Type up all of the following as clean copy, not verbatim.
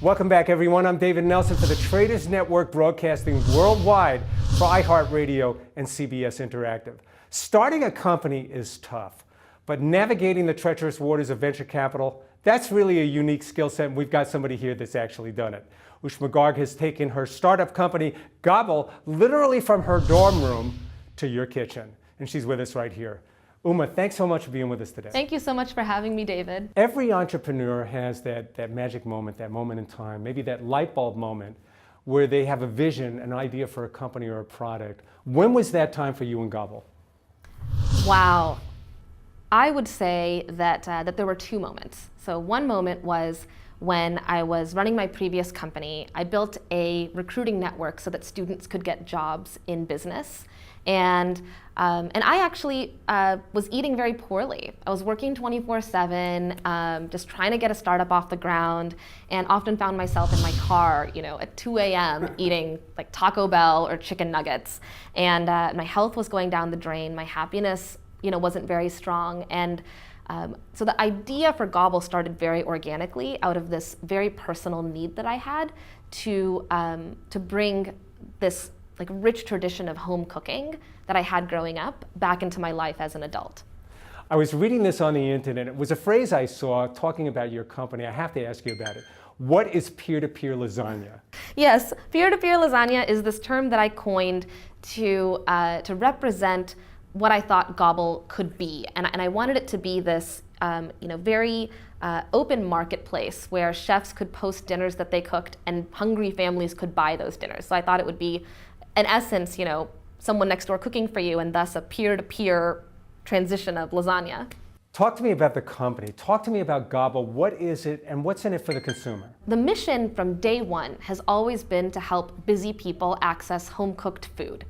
Welcome back, everyone. I'm David Nelson for the Traders Network, broadcasting worldwide for iHeart Radio and CBS Interactive. Starting a company is tough, but navigating the treacherous waters of venture capital, that's really a unique skill set, and we've got somebody here that's actually done it. Ooshma Garg has taken her startup company, Gobble, literally from her dorm room to your kitchen, and she's with us right here. Uma, thanks so much for being with us today. Thank you so much for having me, David. Every entrepreneur has that magic moment, that moment in time, maybe that light bulb moment where they have a vision, an idea for a company or a product. When was that time for you and Gobble? Wow. I would say that, that there were two moments. So one moment was when I was running my previous company. I built a recruiting network so that students could get jobs in business. And I actually was eating very poorly. I was working 24/7, just trying to get a startup off the ground, and often found myself in my car, at 2 a.m. eating like Taco Bell or chicken nuggets. And my health was going down the drain. My happiness, wasn't very strong. And so the idea for Gobble started very organically out of this very personal need that I had to bring this like rich tradition of home cooking that I had growing up back into my life as an adult. I was reading this on the internet. It was a phrase I saw talking about your company. I have to ask you about it. What is peer-to-peer lasagna? Yes, peer-to-peer lasagna is this term that I coined to represent what I thought Gobble could be. And I wanted it to be this very open marketplace where chefs could post dinners that they cooked and hungry families could buy those dinners. So I thought it would be, in essence, someone next door cooking for you, and thus a peer-to-peer transition of lasagna. Talk to me about the company. Talk to me about Gobble. What is it and what's in it for the consumer? The mission from day one has always been to help busy people access home-cooked food.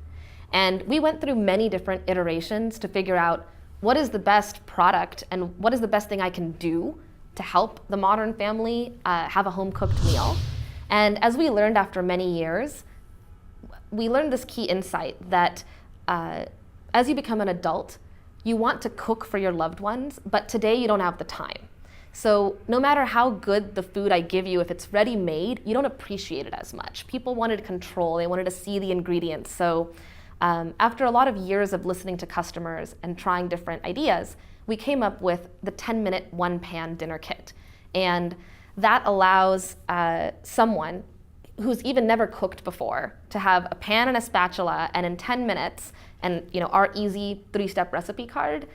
And we went through many different iterations to figure out what is the best product and what is the best thing I can do to help the modern family have a home-cooked meal. And as we learned after many years, we learned this key insight that as you become an adult, you want to cook for your loved ones, but today you don't have the time. So no matter how good the food I give you, if it's ready-made, you don't appreciate it as much. People wanted control, they wanted to see the ingredients. So after a lot of years of listening to customers and trying different ideas, we came up with the 10-minute one-pan dinner kit. And that allows someone who's even never cooked before to have a pan and a spatula, and in 10 minutes, and our easy 3-step recipe card,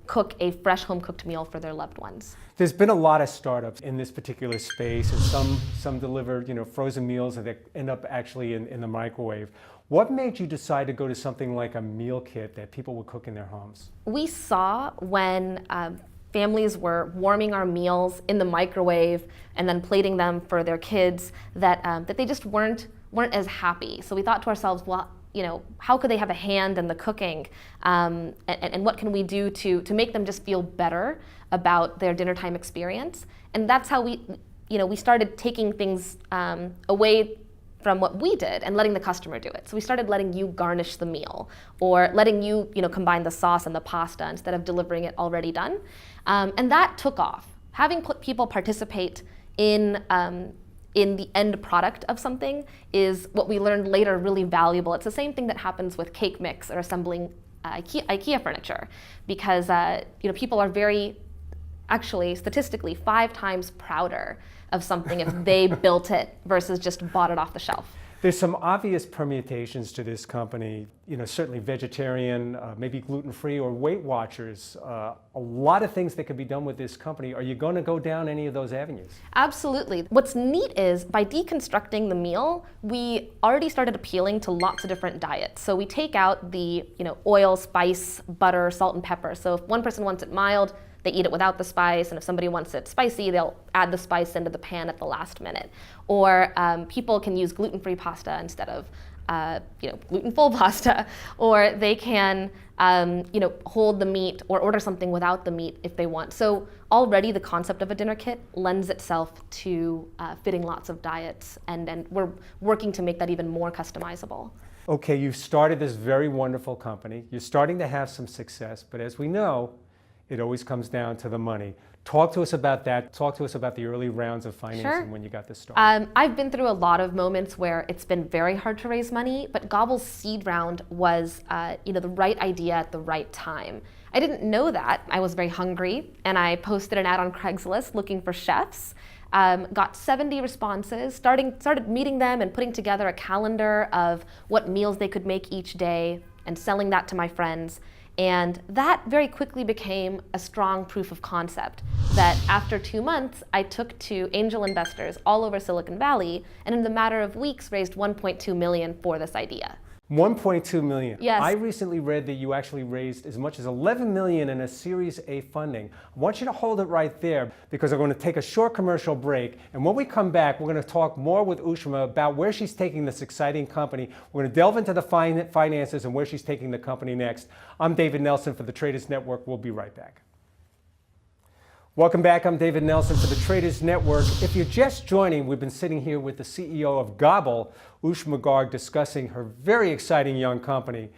cook a fresh home-cooked meal for their loved ones. There's been a lot of startups in this particular space, and some deliver frozen meals that end up actually in the microwave. What made you decide to go to something like a meal kit that people would cook in their homes? We saw when families were warming our meals in the microwave and then plating them for their kids that they just weren't as happy. So we thought to ourselves, well, how could they have a hand in the cooking? And what can we do to make them just feel better about their dinner time experience? And that's how we started taking things away from what we did and letting the customer do it. So we started letting you garnish the meal, or letting you, combine the sauce and the pasta instead of delivering it already done. And that took off. Having people participate in the end product of something is what we learned later really valuable. It's the same thing that happens with cake mix or assembling IKEA furniture, because people are actually statistically 5 times prouder of something if they built it versus just bought it off the shelf. There's some obvious permutations to this company, certainly vegetarian, maybe gluten-free, or Weight Watchers. A lot of things that could be done with this company. Are you going to go down any of those avenues? Absolutely. What's neat is by deconstructing the meal, we already started appealing to lots of different diets. So we take out the oil, spice, butter, salt, and pepper. So if one person wants it mild, they eat it without the spice, and if somebody wants it spicy, they'll add the spice into the pan at the last minute. Or people can use gluten-free pasta instead of gluten-full pasta, or they can hold the meat or order something without the meat if they want. So already the concept of a dinner kit lends itself to fitting lots of diets, and we're working to make that even more customizable. Okay, you've started this very wonderful company. You're starting to have some success, but as we know, it always comes down to the money. Talk to us about that. Talk to us about the early rounds of financing when you got this started. I've been through a lot of moments where it's been very hard to raise money, but Gobble's seed round was the right idea at the right time. I didn't know that. I was very hungry, and I posted an ad on Craigslist looking for chefs. Got 70 responses, started meeting them and putting together a calendar of what meals they could make each day and selling that to my friends. And that very quickly became a strong proof of concept that after 2 months, I took to angel investors all over Silicon Valley, and in the matter of weeks raised $1.2 million for this idea. 1.2 million. Yes. I recently read that you actually raised as much as 11 million in a Series A funding. I want you to hold it right there because I'm going to take a short commercial break. And when we come back, we're going to talk more with Ooshma about where she's taking this exciting company. We're going to delve into the finances and where she's taking the company next. I'm David Nelson for the Traders Network. We'll be right back. Welcome back. I'm David Nelson for the Traders Network. If you're just joining, we've been sitting here with the CEO of Gobble, Ooshma Garg, discussing her very exciting young company.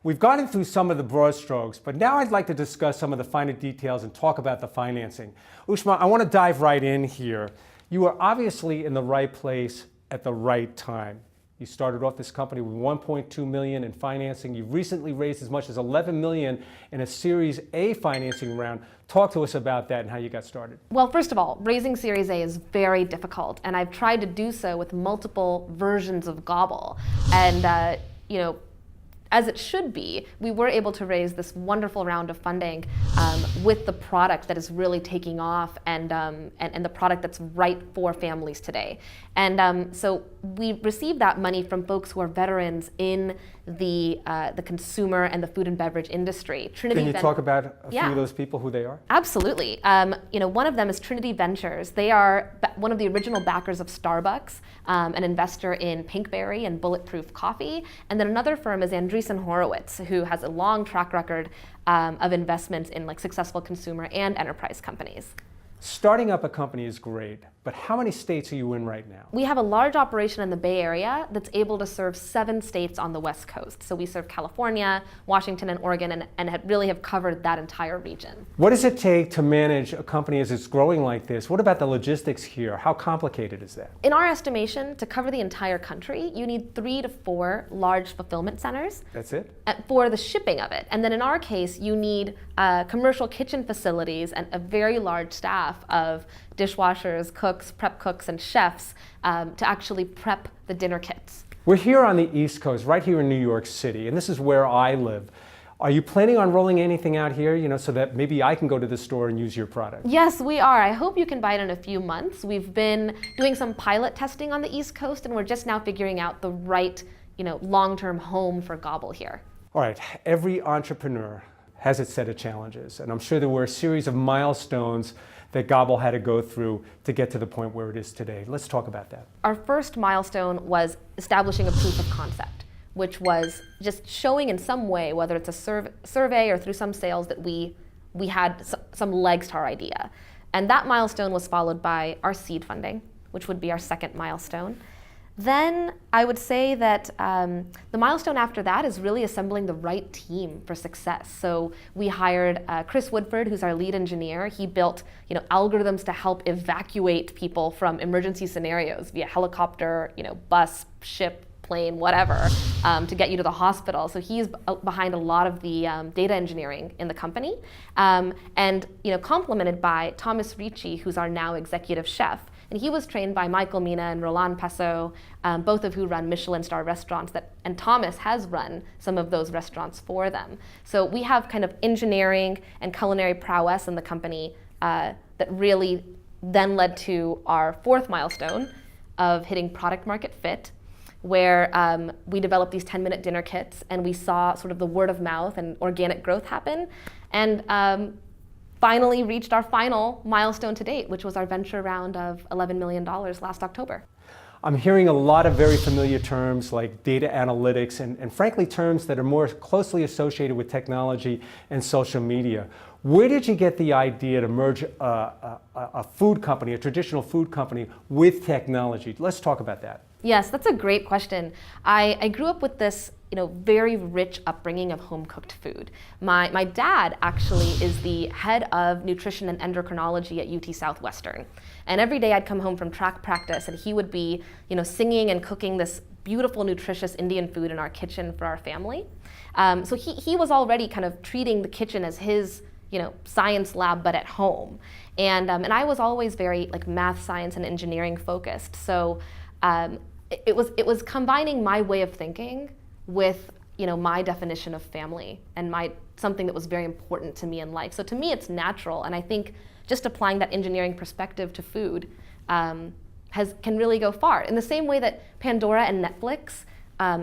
We've gotten through some of the broad strokes, but now I'd like to discuss some of the finer details and talk about the financing. Ooshma, I want to dive right in here. You are obviously in the right place at the right time. You started off this company with 1.2 million in financing. You've recently raised as much as 11 million in a Series A financing round. Talk to us about that and how you got started. Well, first of all, raising Series A is very difficult, and I've tried to do so with multiple versions of Gobble. And as it should be, we were able to raise this wonderful round of funding with the product that is really taking off and the product that's right for families today. And so we received that money from folks who are veterans in the consumer and the food and beverage industry. Can you talk about a few of those people, who they are? Absolutely. One of them is Trinity Ventures. They are one of the original backers of Starbucks, an investor in Pinkberry and Bulletproof Coffee. And then another firm is Andreessen Horowitz, who has a long track record of investments in successful consumer and enterprise companies. Starting up a company is great, but how many states are you in right now? We have a large operation in the Bay Area that's able to serve 7 states on the West Coast. So we serve California, Washington, and Oregon, and really have covered that entire region. What does it take to manage a company as it's growing like this? What about the logistics here? How complicated is that? In our estimation, to cover the entire country, you need 3 to 4 large fulfillment centers. That's it? For the shipping of it. And then in our case, you need commercial kitchen facilities and a very large staff of dishwashers, cooks, prep cooks, and chefs to actually prep the dinner kits. We're here on the East Coast, right here in New York City, and this is where I live. Are you planning on rolling anything out here, so that maybe I can go to the store and use your product? Yes, we are. I hope you can buy it in a few months. We've been doing some pilot testing on the East Coast, and we're just now figuring out the right, long-term home for Gobble here. All right, every entrepreneur has its set of challenges, and I'm sure there were a series of milestones that Gobble had to go through to get to the point where it is today. Let's talk about that. Our first milestone was establishing a proof of concept, which was just showing in some way, whether it's a survey or through some sales, that we had some legs to our idea. And that milestone was followed by our seed funding, which would be our second milestone. Then I would say that the milestone after that is really assembling the right team for success. So we hired Chris Woodford, who's our lead engineer. He built algorithms to help evacuate people from emergency scenarios via helicopter, bus, ship, plane, whatever, to get you to the hospital. So he's behind a lot of the data engineering in the company. And complemented by Thomas Ricci, who's our now executive chef. And he was trained by Michael Mina and Roland Passot, both of who run Michelin star restaurants, and Thomas has run some of those restaurants for them. So we have kind of engineering and culinary prowess in the company that really then led to our fourth milestone of hitting product market fit, where we developed these 10-minute dinner kits, and we saw sort of the word of mouth and organic growth happen. And finally reached our final milestone to date, which was our venture round of $11 million last October. I'm hearing a lot of very familiar terms like data analytics and frankly terms that are more closely associated with technology and social media. Where did you get the idea to merge a food company, a traditional food company, with technology? Let's talk about that. Yes, that's a great question. I grew up with this very rich upbringing of home-cooked food. My dad actually is the head of nutrition and endocrinology at UT Southwestern. And every day I'd come home from track practice and he would be singing and cooking this beautiful, nutritious Indian food in our kitchen for our family. So he was already kind of treating the kitchen as his science lab, but at home. And I was always very math, science, and engineering focused. So it was combining my way of thinking with my definition of family and something that was very important to me in life. So to me, it's natural, and I think just applying that engineering perspective to food can really go far. In the same way that Pandora and Netflix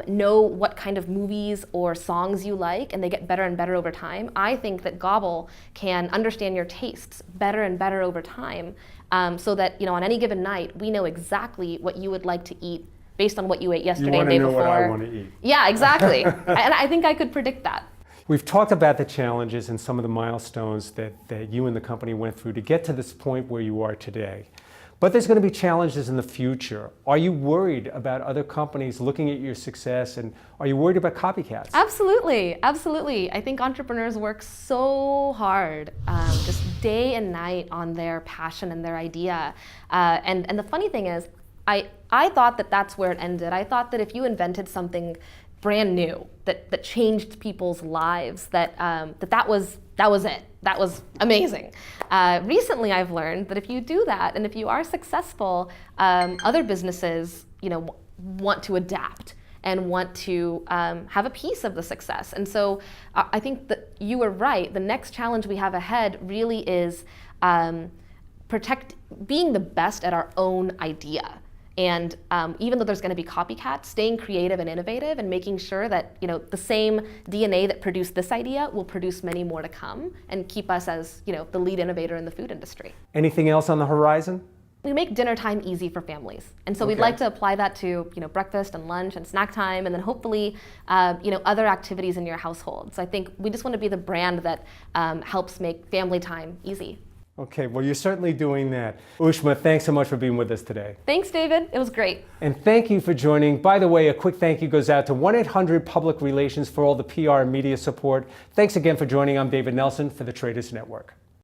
know what kind of movies or songs you like, and they get better and better over time, I think that Gobble can understand your tastes better and better over time, so that on any given night we know exactly what you would like to eat based on what you ate yesterday and the day before. You want to know what I want to eat. Yeah, exactly. And I think I could predict that. We've talked about the challenges and some of the milestones that you and the company went through to get to this point where you are today. But there's going to be challenges in the future. Are you worried about other companies looking at your success, and are you worried about copycats? Absolutely, absolutely. I think entrepreneurs work so hard, just day and night on their passion and their idea. And the funny thing is, I thought that that's where it ended. I thought that if you invented something brand new that changed people's lives, that was it. That was amazing. Recently, I've learned that if you do that and if you are successful, other businesses want to adapt and want to have a piece of the success. And so I think that you were right. The next challenge we have ahead really is being the best at our own idea. And even though there's going to be copycats, staying creative and innovative and making sure that the same DNA that produced this idea will produce many more to come and keep us as the lead innovator in the food industry. Anything else on the horizon? We make dinner time easy for families, and so we'd like to apply that to breakfast and lunch and snack time, and then hopefully other activities in your household. So I think we just want to be the brand that helps make family time easy. Okay, well, you're certainly doing that. Ooshma, thanks so much for being with us today. Thanks, David. It was great. And thank you for joining. By the way, a quick thank you goes out to 1-800-Public Relations for all the PR and media support. Thanks again for joining. I'm David Nelson for the Traders Network.